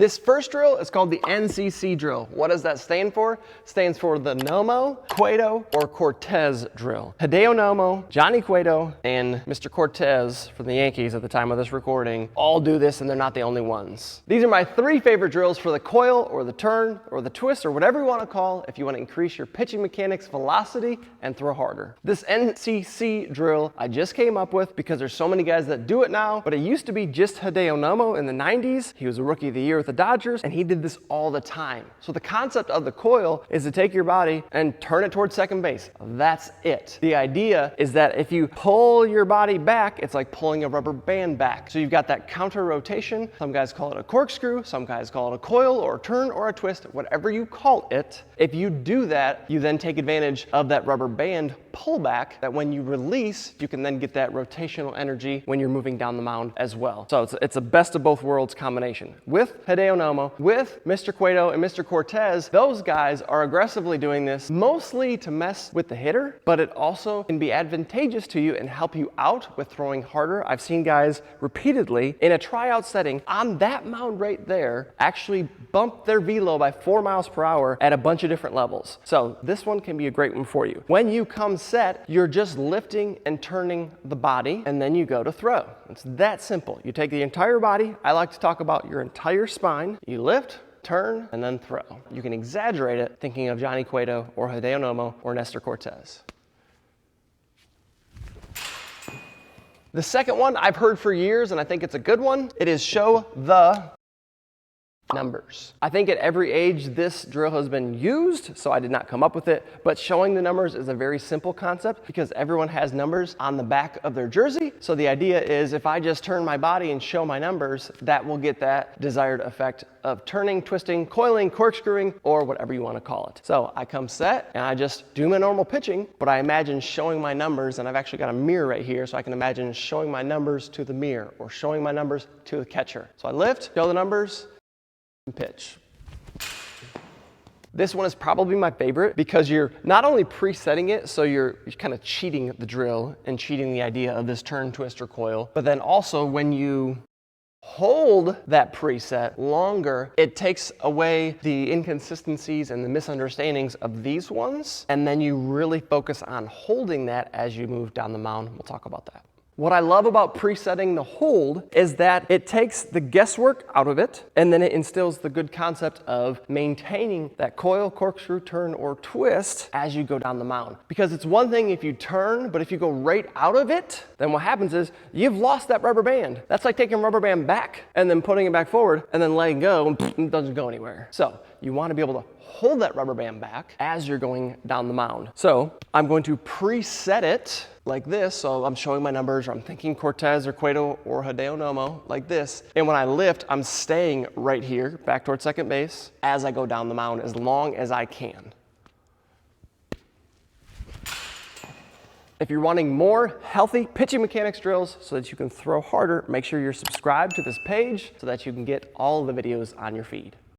This first drill is called the NCC drill. What does that stand for? It stands for the Nomo, Cueto, or Cortez drill. Hideo Nomo, Johnny Cueto, and Mr. Cortez from the Yankees at the time of this recording all do this, and they're not the only ones. These are my 3 favorite drills for the coil, or the turn, or the twist, or whatever you want to call if you want to increase your pitching mechanics, velocity, and throw harder. This NCC drill I just came up with because there's so many guys that do it now, but it used to be just Hideo Nomo in the 90s. He was a Rookie of the Year with the Dodgers, and he did this all the time. So the concept of the coil is to take your body and turn it towards second base. That's it. The idea is that if you pull your body back, it's like pulling a rubber band back. So you've got that counter rotation. Some guys call it a corkscrew, some guys call it a coil or a turn or a twist, whatever you call it. If you do that, you then take advantage of that rubber band pullback, that when you release, you can then get that rotational energy when you're moving down the mound as well. So it's a best of both worlds combination. With Hideo Nomo, with Mr. Cueto and Mr. Cortez, those guys are aggressively doing this mostly to mess with the hitter, but it also can be advantageous to you and help you out with throwing harder. I've seen guys repeatedly in a tryout setting on that mound right there actually bump their velo by 4 miles per hour at a bunch of different levels. So this one can be a great one for you. When you come set, you're just lifting and turning the body, and then you go to throw. It's that simple. You take the entire body. I like to talk about your entire spine. You lift, turn, and then throw. You can exaggerate it thinking of Johnny Cueto or Hideo Nomo or Nestor Cortez. The second one I've heard for years, and I think it's a good one. It is show the numbers. I think at every age this drill has been used, so I did not come up with it, but showing the numbers is a very simple concept because everyone has numbers on the back of their jersey. So the idea is if I just turn my body and show my numbers, that will get that desired effect of turning, twisting, coiling, corkscrewing, or whatever you want to call it. So I come set and I just do my normal pitching, but I imagine showing my numbers, and I've actually got a mirror right here, so I can imagine showing my numbers to the mirror or showing my numbers to the catcher. So I lift, show the numbers, and pitch. This one is probably my favorite because you're not only presetting it, so you're kind of cheating the drill and cheating the idea of this turn, twist, or coil, but then also when you hold that preset longer, it takes away the inconsistencies and the misunderstandings of these ones, and then you really focus on holding that as you move down the mound. We'll talk about that. What I love about presetting the hold is that it takes the guesswork out of it, and then it instills the good concept of maintaining that coil, corkscrew, turn, or twist as you go down the mound. Because it's one thing if you turn, but if you go right out of it, then what happens is you've lost that rubber band. That's like taking rubber band back and then putting it back forward and then letting go, and it doesn't go anywhere. So you want to be able to hold that rubber band back as you're going down the mound. So I'm going to preset it like this. So I'm showing my numbers, or I'm thinking Cortez or Cueto or Hideo Nomo like this. And when I lift, I'm staying right here, back towards second base, as I go down the mound as long as I can. If you're wanting more healthy pitching mechanics drills so that you can throw harder, make sure you're subscribed to this page so that you can get all the videos on your feed.